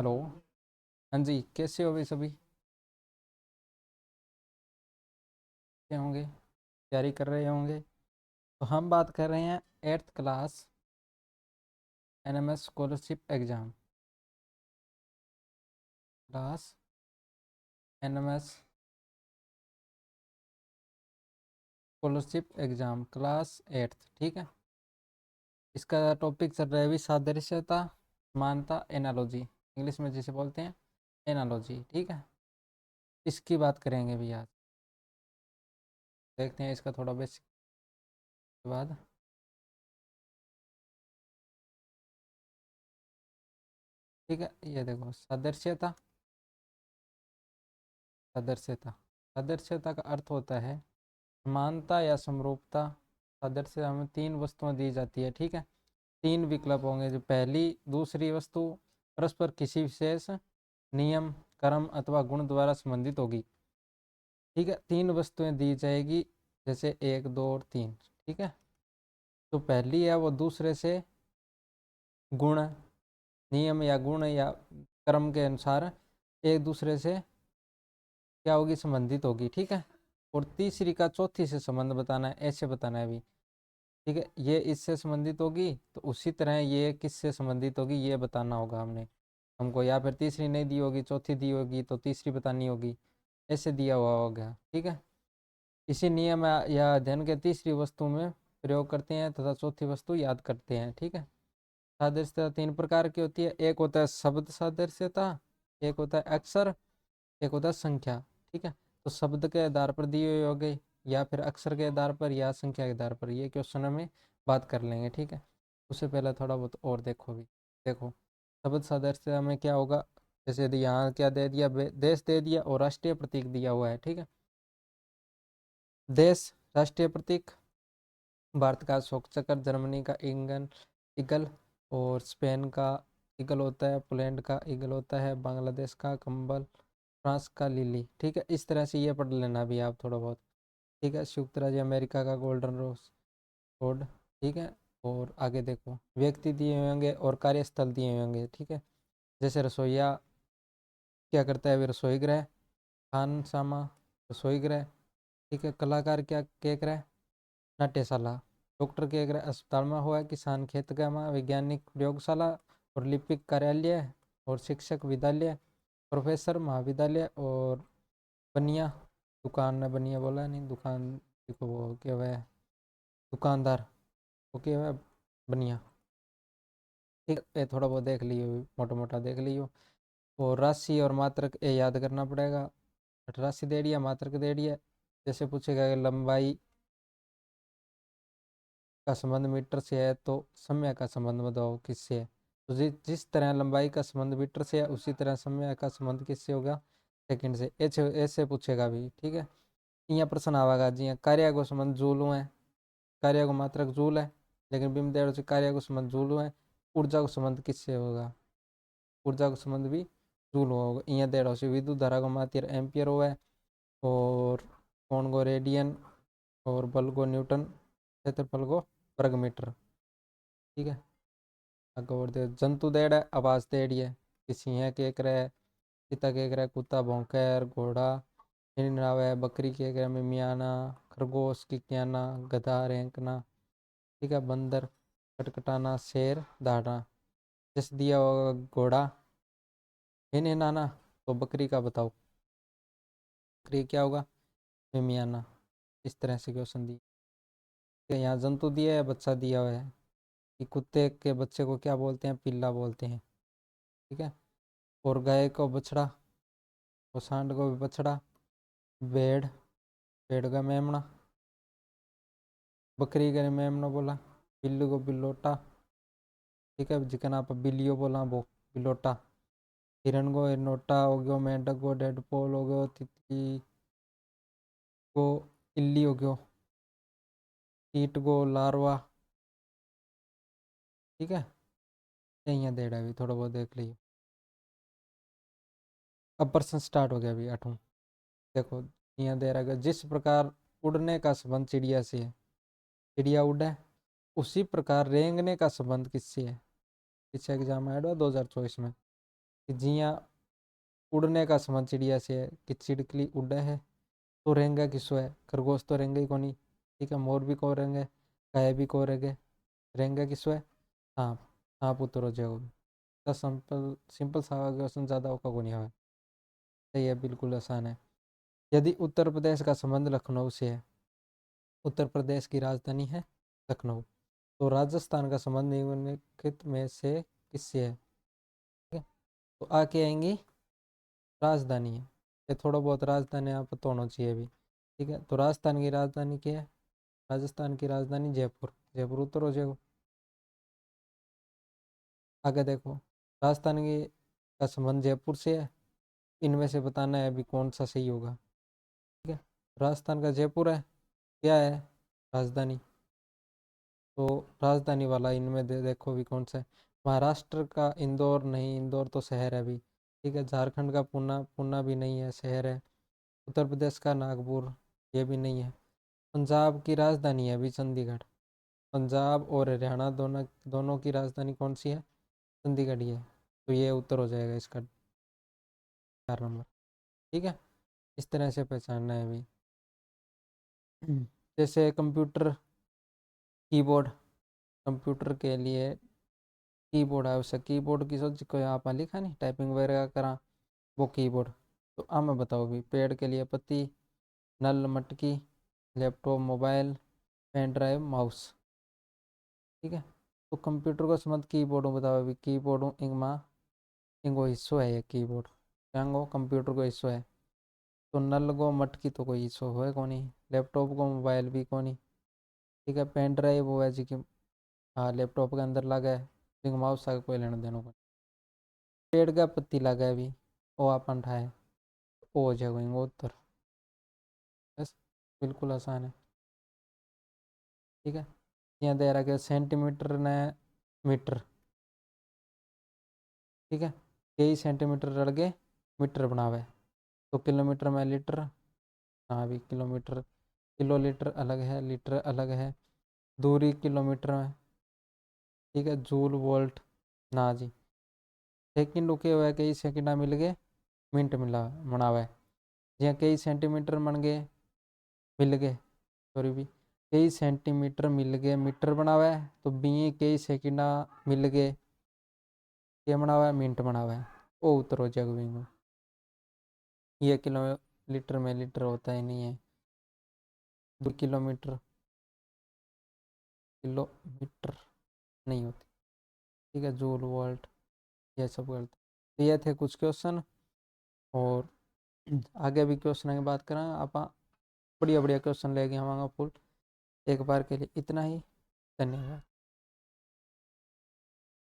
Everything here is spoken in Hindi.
हेलो। हाँ जी, कैसे हो भाई सभी? क्या होंगे? तैयारी कर रहे होंगे। तो हम बात कर रहे हैं eighth class NMS scholarship exam. Class NMS scholarship exam class eighth, ठीक है। इसका टॉपिक चल रहा है अभी सादृश्यता, समानता, एनालॉजी, इंग्लिश में जिसे बोलते हैं एनालॉजी, ठीक है। इसकी बात करेंगे भी आज। देखते हैं इसका थोड़ा बेसिक के बाद। ठीक है, ये देखो सादृश्यता। सादृश्यता सादृश्यता का अर्थ होता है समानता या समरूपता। सादृश्य हमें तीन वस्तुएं दी जाती है, ठीक है। तीन विकल्प होंगे, जो पहली दूसरी वस्तु परस्पर किसी विशेष नियम, कर्म अथवा गुण द्वारा संबंधित होगी, ठीक है। तीन वस्तुएं दी जाएगी, जैसे एक, दो और तीन, ठीक है। तो पहली है वो दूसरे से गुण, नियम या गुण या कर्म के अनुसार एक दूसरे से क्या होगी, संबंधित होगी, ठीक है। और तीसरी का चौथी से संबंध बताना है, ऐसे बताना है अभी, ठीक है। ये इससे संबंधित होगी तो उसी तरह ये किससे संबंधित होगी ये बताना होगा हमने हमको, या फिर तीसरी नहीं दी होगी चौथी दी होगी तो तीसरी बतानी होगी, ऐसे दिया हुआ होगा, ठीक है। इसी नियम या अध्ययन के तीसरी वस्तु में प्रयोग करते हैं तथा चौथी वस्तु याद करते हैं, ठीक है। सादृश्यता तीन प्रकार की होती है। एक होता है शब्द सादृश्यता, एक होता है अक्षर, एक होता है संख्या, ठीक है। तो शब्द के आधार पर दिए हुए होंगे, या फिर अक्षर के आधार पर, या संख्या के आधार पर, ये क्वेश्चन में बात कर लेंगे, ठीक है। उससे पहले थोड़ा बहुत और देखो भी। देखो शब्द सदस्यता में क्या होगा, जैसे यदि यहाँ क्या दे दिया, देश दे दिया और राष्ट्रीय प्रतीक दिया हुआ है, ठीक है। देश राष्ट्रीय प्रतीक, भारत का अशोक चक्र, जर्मनी का इंगन ईगल, और स्पेन का ईगल होता है, पोलैंड का ईगल होता है, बांग्लादेश का कंबल, फ्रांस का लिली, ठीक है। इस तरह से ये पढ़ लेना भी आप थोड़ा बहुत, ठीक है। संयुक्त राज्य अमेरिका का गोल्डन रोज रोड, ठीक है। और आगे देखो व्यक्ति दिए हुए होंगे और कार्यस्थल दिए हुए होंगे, ठीक है। जैसे रसोईया क्या करता है, वे रसोई गृह, खानसामा रसोई गृह, ठीक है। कलाकार क्या क्या गृह, नाट्यशाला, डॉक्टर के गृह अस्पताल में हुआ, किसान खेत में, वैज्ञानिक प्रयोगशाला और लिपिक कार्यालय, और शिक्षक विद्यालय, प्रोफेसर महाविद्यालय, और बनिया दुकान ने बनिया बोला नहीं, दुकान देखो वो क्या हुआ है, दुकानदार, ओके हुआ है बनिया, ठीक है। थोड़ा बहुत देख लियो, मोटा मोटा देख लियो। और राशि और मात्रक ये याद करना पड़ेगा। राशि दे दिया, मात्रक दे दिया। जैसे पूछेगा कि लंबाई का संबंध मीटर से है तो समय का संबंध बताओ किससे है। तो जिस तरह लंबाई का संबंध मीटर से है उसी तरह समय का संबंध किससे होगा, सेकंड से। ऐसे ऐसे पूछेगा भी, ठीक है। यहाँ प्रश्न आवेगा जी, यहाँ कार्य को संबंध जूल है, कार्य को मात्रक जूल है, लेकिन बिम दे से कार्य को संबंध जूल है। ऊर्जा को संबंध किससे होगा, ऊर्जा को संबंध भी जूल होगा। यहाँ दे रहा विद्युत धारा को मात्रा एम्पियर हुआ है, और कोण को रेडियन, और बल को न्यूटन, क्षेत्रफल को वर्ग मीटर, ठीक है। आगे और दे जंतु देड़ है, आवाज देड़ी है कि सिंह केक रहा है, चीता केक रहा है, कुत्ता भौंकर, घोड़ा हिरनावा है, बकरी केक रहा है, मिमियाना, खरगोश किकियाना, गधा रेंकना, ठीक है। बंदर खटखटाना, शेर दहाड़ना। जैसे दिया होगा घोड़ा हिनहिनाना, तो बकरी का बताओ, बकरी क्या होगा, मिमियाना। इस तरह से क्वेश्चन दिया। यहाँ जंतु दिया है, बच्चा दिया हुआ है कि कुत्ते के बच्चे को क्या बोलते हैं, पिल्ला बोलते हैं, ठीक है। और गाय को बछड़ा, और सांड को भी बछड़ा, भेड़ भेड़ का मेमना, बकरी का मेमना बोला, बिल्ली को बिल्लोटा, ठीक है। जिकन आप बिल्लियो बोला वो बिल्लोटा। हिरन को हिरनोटा हो गयो, मेंढक को डेडपोल हो गयो, तितली को इल्ली हो गयो, कीट को लार्वा, ठीक है। यहाँ देड़ा भी थोड़ा बहुत देख लियो। अब प्रश्न स्टार्ट हो गया अभी आठवां। देखो यहाँ दे रहा है जिस प्रकार उड़ने का संबंध चिड़िया से है, चिड़िया उड़े, उसी प्रकार रेंगने का संबंध किससे है। पीछे एग्जाम आया 2024 में। कि जिया उड़ने का समझ चिड़िया से है कि चिड़कली उड़े है तो रेंगे किसो है, खरगोश तो रेंगे ही कोनी। ठीक है, मोर भी को रेंगे, गाय भी को रेंगे, रेंगे किसो है, सांप। सांप उतरो जाओ। तो सिंपल सिंपल सा क्वेश्चन, ज़्यादा होगा को नहीं है। सही है, बिल्कुल आसान है। यदि उत्तर प्रदेश का संबंध लखनऊ से है, उत्तर प्रदेश की राजधानी है लखनऊ, तो राजस्थान का संबंध निम्नलिखित में से किससे है? ठीक है, तो आके आएंगी राजधानी है, ये थोड़ा बहुत राजधानी यहाँ पता होना चाहिए भी। ठीक है, तो राजस्थान की राजधानी क्या है? राजस्थान की राजधानी जयपुर। जयपुर उत्तर हो जाएगा। आगे देखो, राजस्थान की का संबंध जयपुर से है, इनमें से बताना है अभी कौन सा सही होगा। ठीक है, राजस्थान का जयपुर है, क्या है राजधानी, तो राजधानी वाला इनमें देखो भी कौन सा है। महाराष्ट्र का इंदौर नहीं, इंदौर तो शहर है अभी। ठीक है, झारखंड का पूना, पूना भी नहीं है, शहर है। उत्तर प्रदेश का नागपुर, ये भी नहीं है। पंजाब की राजधानी है अभी चंडीगढ़। पंजाब और हरियाणा दोनों दोनों की राजधानी कौन सी है? चंडीगढ़ ही है। तो ये उत्तर हो जाएगा इसका 4 नंबर। ठीक है, इस तरह से पहचानना है अभी। जैसे कंप्यूटर कीबोर्ड, कंप्यूटर के लिए कीबोर्ड आवश्यक, कीबोर्ड की सोच कोई आप लिखा नहीं टाइपिंग वगैरह करा, वो कीबोर्ड। तो आप मैं बताओ भी, पेड़ के लिए पत्ती, नल मटकी, laptop mobile, pen drive mouse. ठीक है, तो कंप्यूटर को समझ कीबोर्ड बताओ अभी, कीबोर्ड इंगमा इंगो हिस्सो है ये कीबोर्ड, क्या कंप्यूटर को हिस्सो है। तो नल को मटकी तो कोई हिस्सो है कौन ही, लैपटॉप को मोबाइल भी कौन ही। ठीक है, पेन ड्राइव वो है जी कि हाँ लैपटॉप के अंदर लगा है, जिंग माउस का कोई लेना देना को। पेड़ का पत्ती लगा है भी, वो अपन ठाए, वो हो जाएगा उत्तर। बस, बिल्कुल आसान है। ठीक है, यहाँ दे रहा है सेंटीमीटर ने मीटर। ठीक है, कई सेंटीमीटर रड़ के मीटर बनावे, तो किलोमीटर में लीटर। हाँ भी किलोमीटर, किलो लीटर अलग है, लीटर अलग है। दूरी किलोमीटर में। ठीक है, जूल वोल्ट ना जी। सेकंड रुके हुए कई सेकंड मिल गए मिनट मिला मनावे, जिया कई सेंटीमीटर बन गए मिल गए, सॉरी भी कई सेंटीमीटर मिल गए मीटर बनावे, तो बी कई सेकंड मिल गए ये बनावा मिनट बनावा, वो उत्तर हो जाएगा बिंगो। ये किलो लीटर में लीटर होता ही नहीं है, 2 किलोमीटर किलोमीटर नहीं होती। ठीक है, जूल वोल्ट ये सब करते। तो ये थे कुछ क्वेश्चन, और आगे भी क्वेश्चन की बात करें आप, बढ़िया बढ़िया क्वेश्चन लेके आवांगा फुल। एक बार के लिए इतना ही, धन्यवाद।